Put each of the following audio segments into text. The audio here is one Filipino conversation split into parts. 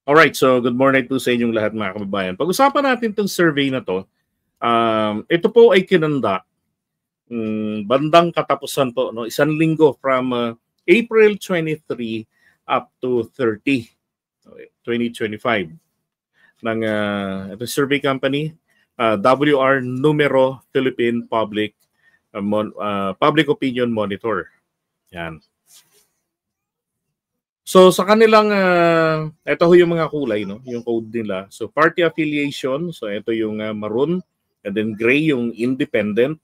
Alright, so good morning po sa inyong lahat mga kababayan. Pag-usapan natin itong survey na to. Ito po ay kinanda bandang katapusan po, no? Isang linggo from April 23 up to 30, 2025 ng ito survey company, WR Numero Philippine Public Opinion Monitor. Yan. So sa kanilang ito ho yung mga kulay, no, yung code nila. So party affiliation, so ito yung maroon, and then gray yung independent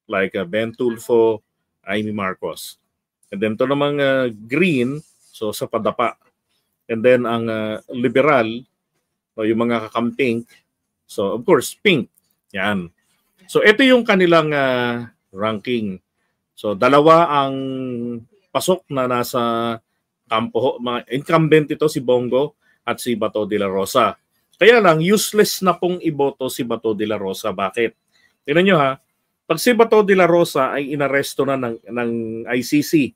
like Ben Tulfo, Amy Marcos. And then to namang green, so sa padapa. And then ang liberal, so yung mga kakamping, so of course pink. Yan. So ito yung kanilang ranking. So dalawa ang pasok na nasa kampo, mga incumbent ito si Bongo at si Bato de la Rosa. Kaya lang useless na pong iboto si Bato de la Rosa. Bakit? Tingnan nyo ha, pag si Bato de la Rosa ay inaresto na ng ICC,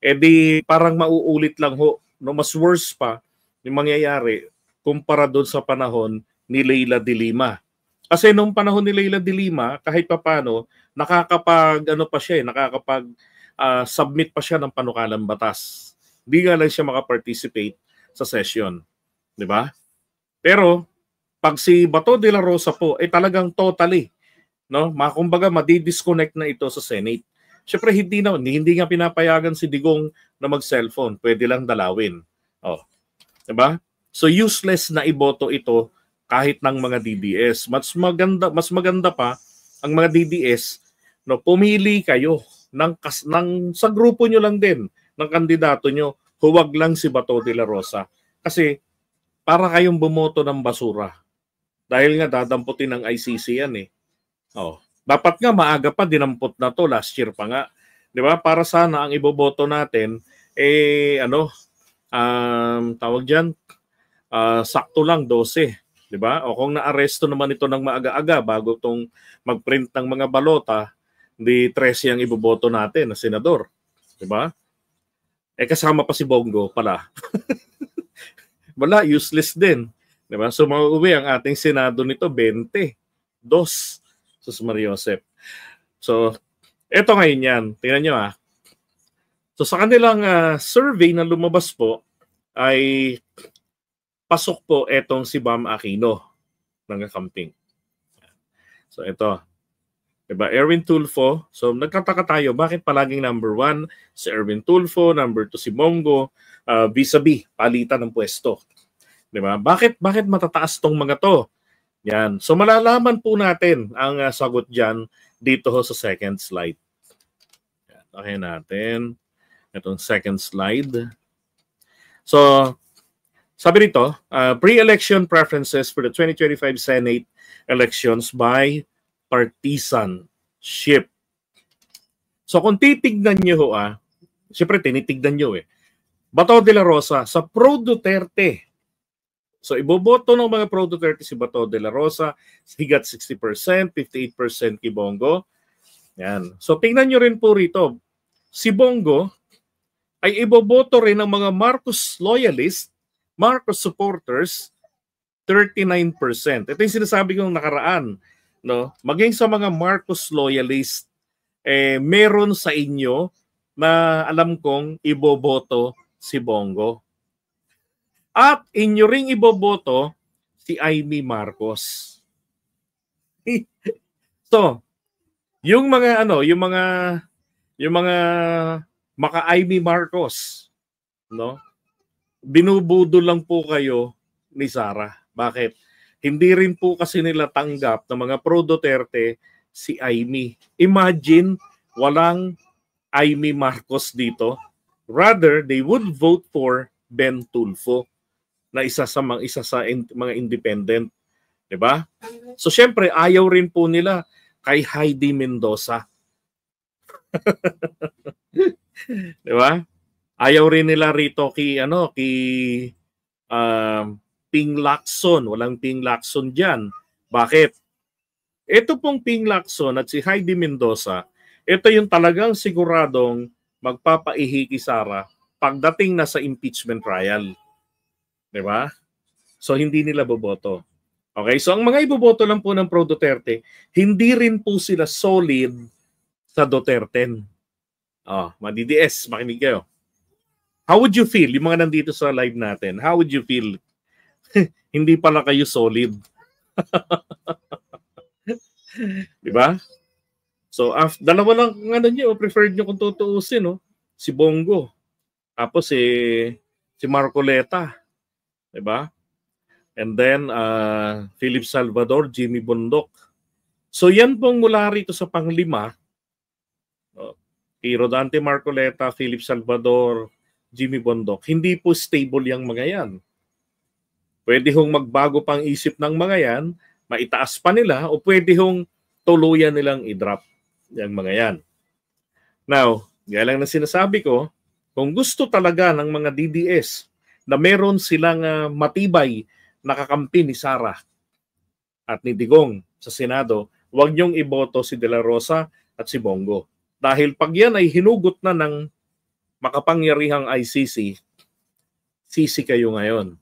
edi parang mauulit lang ho, no, mas worse pa yung mangyayari kumpara doon sa panahon ni Leila de Lima. Kasi nung panahon ni Leila de Lima, kahit papano, nakakapag submit pa siya ng panukalang batas. Hindi nga lang siya makaparticipate sa session. Di ba? Pero, pag si Bato de la Rosa po, ay talagang totally, no? Kumbaga, madi-disconnect na ito sa Senate. Siyempre, hindi nga pinapayagan si Digong na mag-cellphone. Pwede lang dalawin. Oh. Di ba? So, useless na iboto ito kahit ng mga DDS. Mas maganda pa ang mga DDS, no, pumili kayo sa grupo nyo lang din ng kandidato nyo, huwag lang si Bato de la Rosa. Kasi para kayong bumoto ng basura. Dahil nga dadamputin ng ICC yan eh. Oh, dapat nga maaga pa dinampot na to, last year pa nga. 'Di ba? Para sana ang iboboto natin tawag diyan, sakto lang 12, 'di ba? O kung naaresto naman ito ng maaga-aga bago tong magprint ng mga balota, di 13 ang iboboto natin na senador, 'di ba? Kasama pa si Bongo pala. Wala, useless din. Diba? So mauuwi ang ating Senado nito, 20. Dos. Sus Mariosep. So, eto ngayon yan. Tingnan nyo ha. So sa kanilang survey na lumabas po, ay pasok po etong si Bam Aquino ng kakamping. So ito. Diba? Erwin Tulfo. So nagkataka tayo, bakit palaging number 1 si Erwin Tulfo, number 2 si Bongo, vis-a-vis, palitan ng pwesto. Diba? Bakit matataas tong mga to? Yan. So malalaman po natin ang sagot dyan dito ho sa second slide. Okay natin. Itong second slide. So, sabi rito, pre-election preferences for the 2025 Senate elections by partisanship. So kung titignan nyo siyempre tinitignan nyo Bato de la Rosa sa pro-Duterte. So iboboto ng mga pro-Duterte si Bato de la Rosa, higat 60%, 58% kay Bongo. Yan. So tingnan nyo rin po rito, si Bongo ay iboboto rin ng mga Marcos loyalists, Marcos supporters, 39%. Ito yung sinasabi kong nakaraan. No? Maging sa mga Marcos loyalist, meron sa inyo na alam kong iboboto si Bongo. At inyo ring iboboto si Amy Marcos. So, yung mga maka-Amy Marcos, no? Binubudo lang po kayo ni Sara. Bakit? Hindi rin po kasi nila tanggap ng mga pro-Duterte si Amy. Imagine, walang Amy Marcos dito. Rather, they would vote for Ben Tulfo na isa sa mga independent. Diba? So, syempre, ayaw rin po nila kay Heidi Mendoza. Diba? Ayaw rin nila rito kay Ping Lacson. Walang Ping Lacson dyan. Bakit? Ito pong Ping Lacson at si Heidi Mendoza, ito yung talagang siguradong magpapaihi kay Sara pagdating na sa impeachment trial. Diba? So hindi nila boboto. Okay, so ang mga iboboto lang po ng Pro Duterte, hindi rin po sila solid sa Duterte. Madi-DS, makinig kayo. How would you feel, yung mga nandito sa live natin, how would you feel? Hindi pala kayo solid. Di ba? So, dalawa lang ano niyo, preferred niyo kung tutuusin, no? Si Bongo. Tapos si Marcoleta. Di ba? And then, Philip Salvador, Jimmy Bondoc. So, yan pong mula rito sa panglima. Rodante Marcoleta, Philip Salvador, Jimmy Bondoc. Hindi po stable yung mga yan. Pwede hong magbago pang isip ng mga yan, maitaas pa nila, o pwede hong tuluyan nilang i-drop yung mga yan. Now, gaya lang na sinasabi ko, kung gusto talaga ng mga DDS na meron silang matibay na kakampi ni Sara at ni Digong sa Senado, huwag niyong iboto si De La Rosa at si Bongo. Dahil pag yan ay hinugot na ng makapangyarihang ICC, sisi kayo ngayon.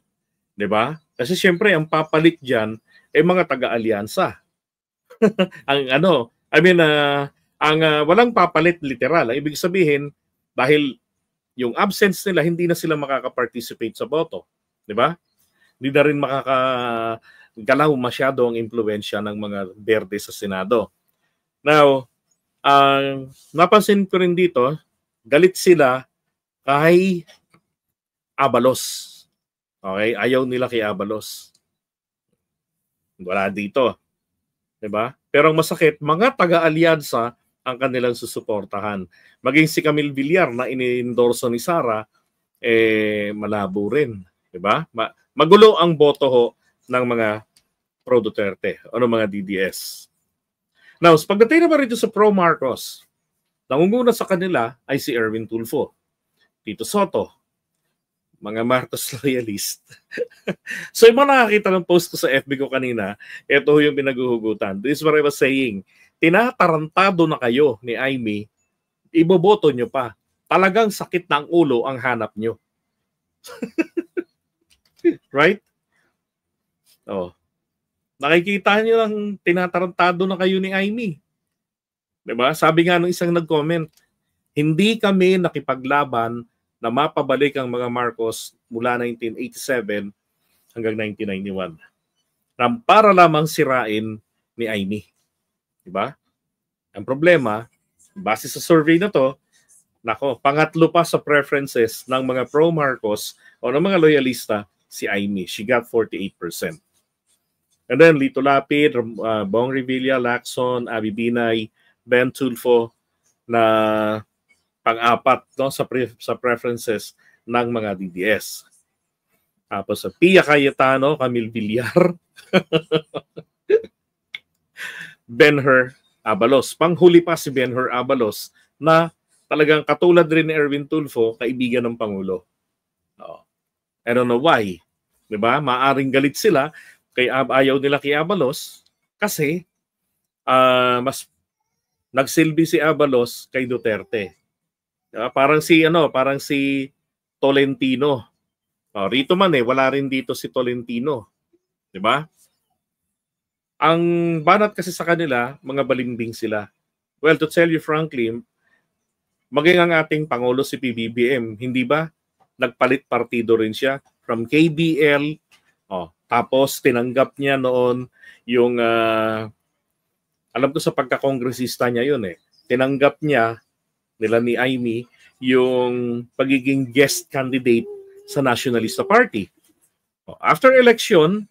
'Di ba? Kasi siyempre ang papalit diyan ay mga taga-alyansa. Ang walang papalit literal. Ang ibig sabihin, dahil yung absence nila, hindi na sila makaka-participate sa boto. 'Di ba? Hindi na rin makakagalaw masyado ang impluwensya ng mga Berde sa Senado. Now, napansin ko rin dito, galit sila kay Abalos. Okay, ayaw nila kay Abalos. Wala dito. 'Di ba? Pero ang masakit, mga taga-alyansa ang kanilang susuportahan. Maging si Camille Villar na ini-endorso ni Sara, malabo rin. 'Di ba? Magulo ang boto ho ng mga Pro Duterte o ng mga DDS. Now, pagdating naman rito sa Pro Marcos, nangunguna sa kanila ay si Erwin Tulfo, Tito Soto, mga Marcos loyalist. So yung mga nakakita ng post ko sa FB ko kanina, ito yung pinaghuhugutan. This is what I was saying. Tinatarantado na kayo ni Aimee, iboboto nyo pa. Talagang sakit ng ulo ang hanap nyo. Right? Nakikita nyo lang tinatarantado na kayo ni Aimee. Diba? Sabi nga ng isang nag-comment, hindi kami nakipaglaban na mapabalik ang mga Marcos mula 1987 hanggang 1991. Para lamang sirain ni Aimee. Diba? Ang problema, base sa survey na to, pangatlo pa sa preferences ng mga pro-Marcos o ng mga loyalista, si Aimee. She got 48%. And then Lito Lapid, Bong Revilla, Lacson, Abby Binay, Ben Tulfo na pang-apat, no, sa preferences ng mga DDS. Tapos sa Pia Cayetano, Camille Villar, Benher Abalos. Panghuli pa si Benher Abalos na talagang katulad rin ni Erwin Tulfo, kaibigan ng Pangulo. I don't know why. Diba? Maaring galit sila kay ayaw nila kay Abalos kasi mas nagsilbi si Abalos kay Duterte. Diba? Parang si Tolentino. Rito man wala rin dito si Tolentino. 'Di ba? Ang banat kasi sa kanila, mga balimbing sila. Well, to tell you frankly, maging ang ating Pangulo si PBBM, hindi ba? Nagpalit partido rin siya from KBL. Tapos tinanggap niya noon yung alam ko sa pagka-kongresista niya yun Tinanggap niya nila ni Aimee yung pagiging guest candidate sa Nationalista Party. After election,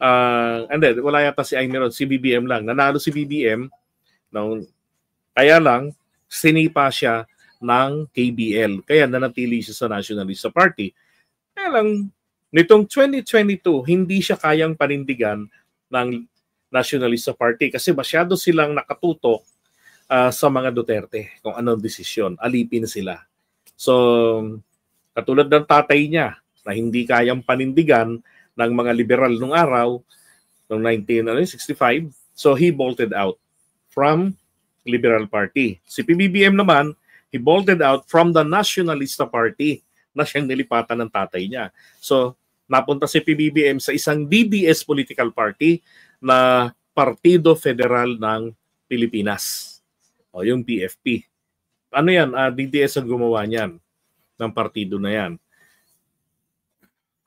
and then wala yata si Aimee ron, si BBM lang. Nanalo si BBM, kaya lang sinipa siya ng KBL. Kaya nanatili siya sa Nationalista Party. Kaya lang, nitong 2022, hindi siya kayang panindigan ng Nationalista Party kasi masyado silang nakatutok sa mga Duterte kung anong desisyon. Alipin sila. So, katulad ng tatay niya na hindi kayang panindigan ng mga liberal nung araw, noong 1965, so he bolted out from Liberal Party. Si PBBM naman, he bolted out from the Nationalista Party na siyang nilipatan ng tatay niya. So, napunta si PBBM sa isang DDS political party na Partido Federal ng Pilipinas. O yung PFP. Ano yan? DDS ang gumawa niyan ng partido na yan.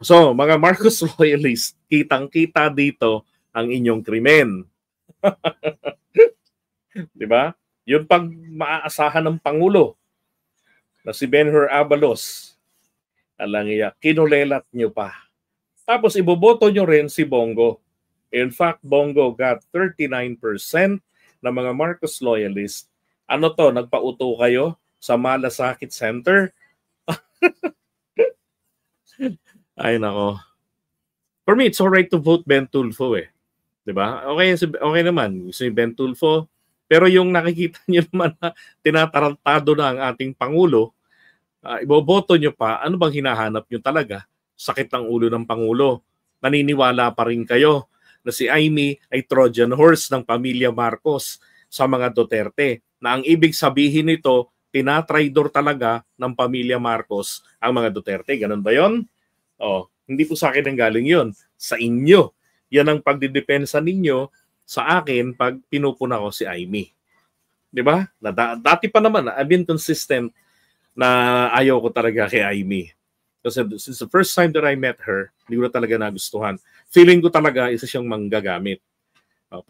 So, mga Marcos loyalists, kitang-kita dito ang inyong krimen. Di ba? Yun pag maaasahan ng Pangulo na si Benhur Abalos, alangiya, kinulelat nyo pa. Tapos iboboto nyo rin si Bongo. In fact, Bongo got 39% ng mga Marcos loyalists. Ano to, nagpauto kayo sa Malasakit Center? Ay nako. For me, it's alright to vote Ben Tulfo eh. 'Di ba? Okay naman si Ben Tulfo. Pero yung nakikita niyo naman na tinatarantado na ang ating Pangulo, iboboto nyo pa, ano bang hinahanap nyo talaga? Sakit ng ulo ng Pangulo. Naniniwala pa rin kayo na si Amy ay Trojan horse ng pamilya Marcos sa mga Duterte. Na ang ibig sabihin nito, tinatraidor talaga ng pamilya Marcos ang mga Duterte. Ganun ba yon? Oh, hindi po sa akin ang galing yon. Sa inyo. Yan ang pagdidepensa ninyo sa akin pag pinupuna ko si Amy. Di ba? Dati pa naman, I've been consistent na ayaw ko talaga kay Amy. Kasi since the first time that I met her, hindi ko na talaga nagustuhan. Feeling ko talaga isa siyang manggagamit.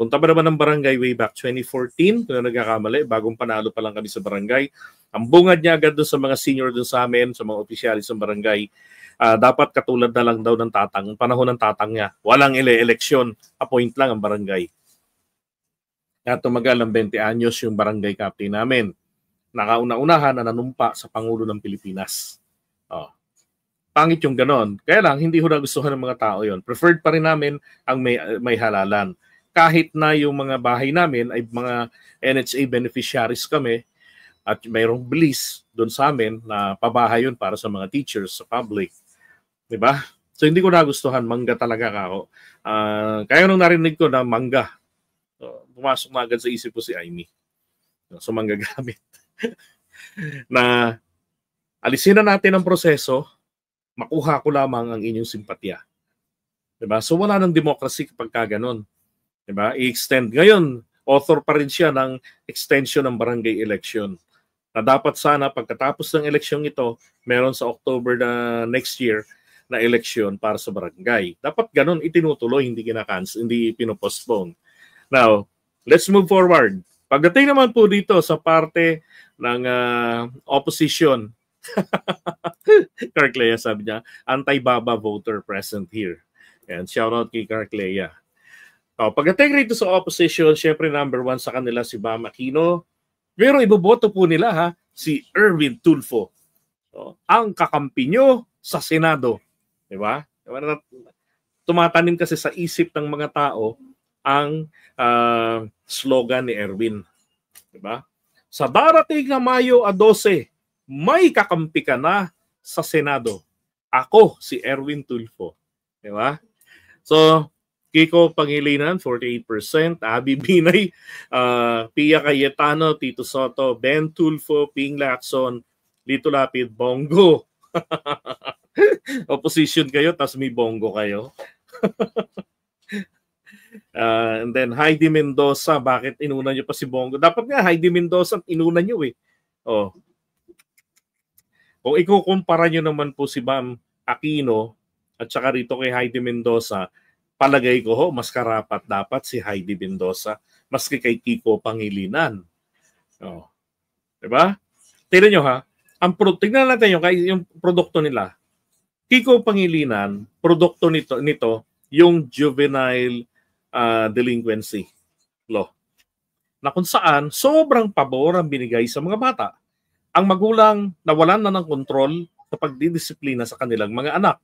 Punta pa naman ng barangay way back 2014, kung na nagkakamali, bagong panalo pa lang kami sa barangay. Ang bungad niya agad doon sa mga senior doon sa amin, sa mga opisyalis ng barangay, dapat katulad na lang daw ng tatang, panahon ng tatang niya. Walang eleksyon, appoint lang ang barangay. At tumagal ng 20 anyos yung barangay captain namin. Nakauna-unahan na nanumpa sa Pangulo ng Pilipinas. Pangit yung ganon. Kaya lang, hindi ko nagustuhan ng mga tao yon. Preferred pa rin namin ang may halalan. Kahit na yung mga bahay namin ay mga NHA beneficiaries kami at mayroong bliss doon sa amin na pabahay yun para sa mga teachers, sa public. Diba? So hindi ko nagustuhan, mangga talaga ako. Kaya nung narinig ko na mangga, pumasok na agad sa isip ko si Amy. So manggagamit. Na alisin na natin ang proseso, makuha ko lamang ang inyong simpatya. Diba? So wala ng democracy kapag kaganon. Diba? I-extend. Ngayon, author pa rin siya ng extension ng barangay election. Na dapat sana pagkatapos ng eleksyon ito, meron sa October na next year na eleksyon para sa barangay. Dapat ganon itinutuloy, hindi kinakancel, hindi pinopostpone. Now, let's move forward. Pagdating naman po dito sa parte ng opposition, Carclea sabi niya, anti-Baba voter present here. And shout out kay Carclea. Pagdating rito sa opposition, syempre number one sa kanila si Bam Aquino. Pero iboboto po nila si Erwin Tulfo. Ang kakampi nyo sa Senado. Diba? Tumatanim kasi sa isip ng mga tao ang slogan ni Erwin. Diba? Sa darating na Mayo 12, may kakampi ka na sa Senado. Ako, si Erwin Tulfo. Diba? So, Kiko Pangilinan, 48%. Abby Binay, Pia Cayetano, Tito Soto, Ben Tulfo, Ping Lacson, Lito Lapid, Bongo. Opposition kayo, tas may Bongo kayo. And then Heidi Mendoza, bakit inuna nyo pa si Bongo? Dapat nga Heidi Mendoza inuna nyo eh. Kung ikukumpara nyo naman po si Bam Aquino at saka rito kay Heidi Mendoza, palagay ko mas karapat dapat si Heidi Mendoza maski kay Kiko Pangilinan. Diba? Tignan nyo tignan natin yung produkto nila. Kiko Pangilinan, produkto nito yung juvenile delinquency law. Na kung saan sobrang pabor ang binigay sa mga bata. Ang magulang nawalan na ng kontrol sa pagdidisiplina sa kanilang mga anak.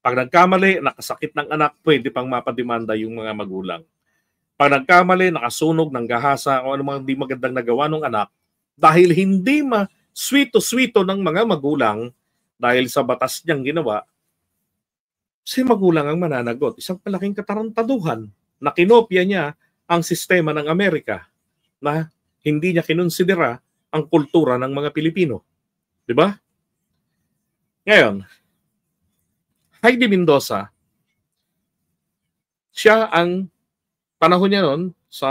Pag nagkamali, nakasakit ng anak, pwede pang mapademanda yung mga magulang. Pag nagkamali, nakasunog ng gahasa o anumang hindi magandang nagawa ng anak, dahil hindi sweeto-sweeto ng mga magulang, dahil sa batas niyang ginawa, si magulang ang mananagot. Isang malaking katarantaduhan na kinopya niya ang sistema ng Amerika na hindi niya kinonsidera ang kultura ng mga Pilipino. Diba? Ngayon, Heidi Mendoza, siya ang panahon niya noon sa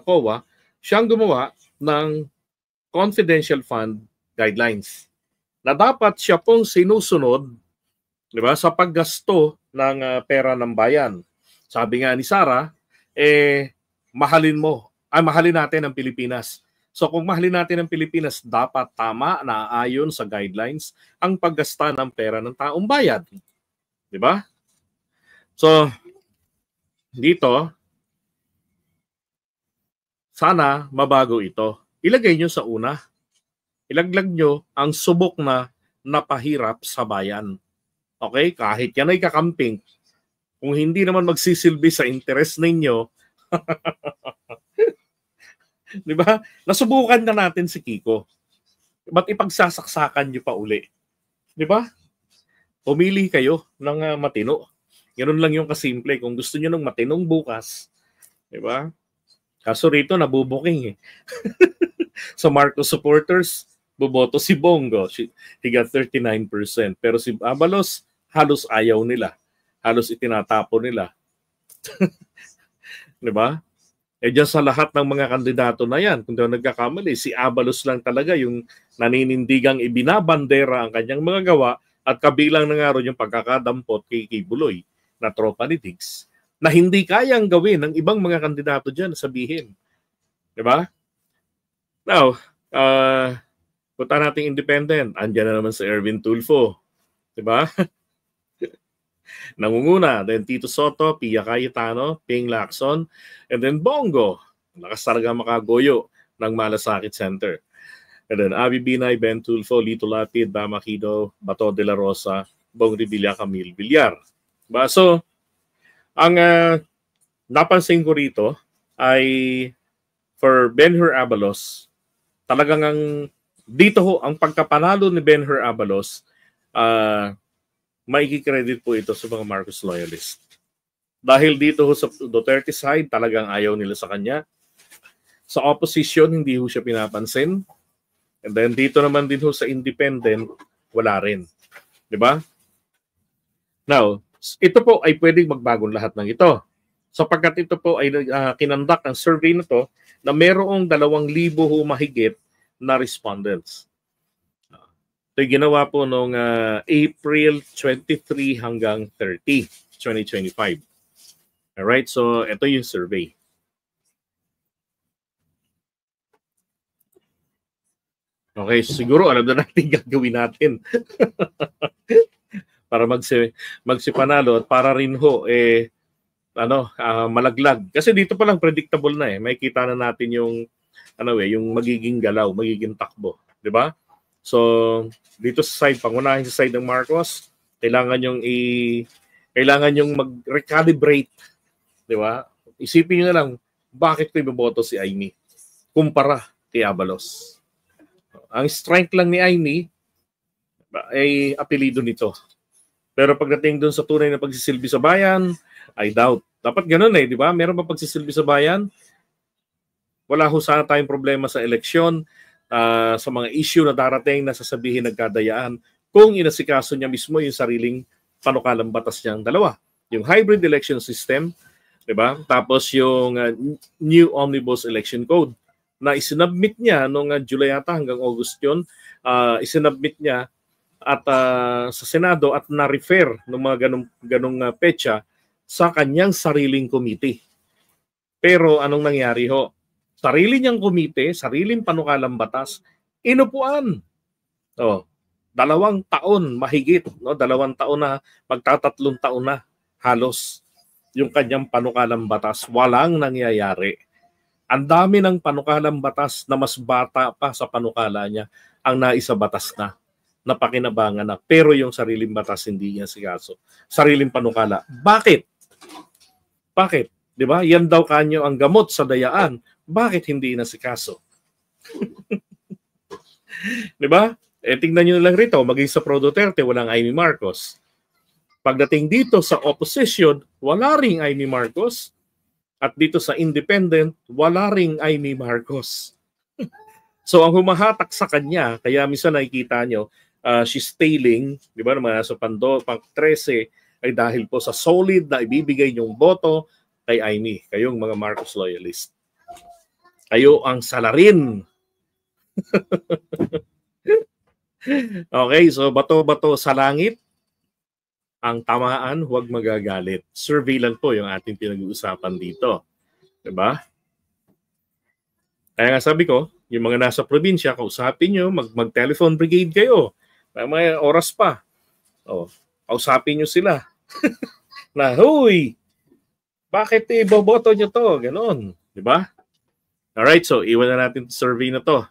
COA, siya ang gumawa ng confidential fund guidelines na dapat siya pong sinusunod, di ba, sa paggasto ng pera ng bayan. Sabi nga ni Sara, mahalin natin ang Pilipinas. So kung mahalin natin ang Pilipinas, dapat tama na ayon sa guidelines ang paggasta ng pera ng taong bayan. Di ba? So dito, sana mabago ito. Ilagay nyo sa una. Ilaglag nyo ang subok na napahirap sa bayan. Okay? Kahit yan ay kakamping, kung hindi naman magsisilbi sa interes ninyo, di ba? Nasubukan na natin si Kiko. Ba't ipagsasaksakan nyo pa uli? Di ba? Pumili kayo ng matino. Ganun lang yung kasimple. Kung gusto nyo ng matinong bukas, di ba? Kaso rito, nabubuking eh. Sa Marcos supporters, boboto si Bongo. He got 39%. Pero si Abalos, halos ayaw nila. Halos itinatapo nila. Di ba? Diyan sa lahat ng mga kandidato na yan, kung daw nagkakamali, si Abalos lang talaga yung naninindigang ibinabandera ang kanyang mga gawa at kabilang na nga rin yung pagkakadampot kay Buloy na tropa ni Diggs na hindi kayang gawin ng ibang mga kandidato dyan sabihin. Di ba? Now, punta nating independent. Andiyan na naman si Erwin Tulfo. Di ba? Nangunguna, then Tito Soto, Pia Cayetano, Ping Lacson, and then Bongo, nakasarga makagoyo ng Malasakit Center. And then Abby Binay, Ben Tulfo, Lito Lapid, Bam Aquino, Bato de la Rosa, Bong Revilla, Camille Villar. Diba? So, ang napansin ko rito ay for Ben-Hur Abalos, talagang dito ho, ang pagkapanalo ni Ben-Hur Abalos, maikikredit po ito sa mga Marcos loyalist. Dahil dito ho sa Duterte side, talagang ayaw nila sa kanya. Sa opposition, hindi ho siya pinapansin. And then dito naman din ho sa independent, wala rin. Diba? Now, ito po ay pwedeng magbagong lahat ng ito. Sapagkat ito po ay kinandak ang survey na to na merong 2,000 ho mahigit na respondents. Ito ginawa po noong April 23 hanggang 30, 2025. Alright, so ito yung survey. Okay, siguro alam na natin gagawin natin. Para magsipanalo at para rin ho, malaglag. Kasi dito pa lang predictable na eh. May kita na natin yung, yung magiging galaw, magiging takbo. Di ba? So, dito sa side, pangunahin sa side ng Marcos, kailangan yung mag-recalibrate. Di ba? Isipin nyo na lang, bakit ko iboboto si Aimee kumpara kay Abalos? Ang strength lang ni Aimee ay apelido nito. Pero pagdating doon sa tunay na pagsisilbi sa bayan, I doubt. Dapat ganun eh, di ba? Meron ba pagsisilbi sa bayan? Wala ho sana tayong problema sa eleksyon, sa mga issue na darating na sasabihin nagkadayaan kung inasikaso niya mismo yung sariling panukalang batas niyang dalawa. Yung hybrid election system, di ba? Tapos yung new omnibus election code na isinubmit niya noong July ata hanggang August yun, isinubmit niya at sa Senado at na-refer ng mga ganong petsa sa kanyang sariling committee. Pero anong nangyari ho? Sarili niyang komite, sariling panukalang batas, inupuan. 2 taon mahigit, 2 taon na, magtatatlong taon na halos yung kanyang panukalang batas. Walang nangyayari. Ang dami ng panukalang batas na mas bata pa sa panukala niya ang naisabatas na pakinabangan na. Pero yung sariling batas hindi niya sikaso. Sariling panukala. Bakit? Bakit? Di ba? Yan daw kanyo ang gamot sa dayaan. Bakit hindi nasikaso? Di ba? Tingnan nyo lang rito, maging sa Pro Duterte, walang Aimee Marcos. Pagdating dito sa opposition, wala ring Aimee Marcos. At dito sa independent, wala ring Aimee Marcos. So ang humahatak sa kanya, kaya minsan nakikita nyo, she's tailing, di ba, naman sa pang 13, ay dahil po sa solid na ibibigay niyong boto kay Amy, kayong mga Marcos loyalist. Kayo ang salarin. Okay, so bato-bato sa langit. Ang tamaan, huwag magagalit. Survey lang po yung ating pinag-uusapan dito. Diba? Kaya nga sabi ko, yung mga nasa probinsya, kausapin nyo, mag-telephone brigade kayo. May oras pa. O, kausapin nyo sila. Na, huy, bakit iboboto nyo to? Ganon. Diba? Alright, so iwan na natin survey na to.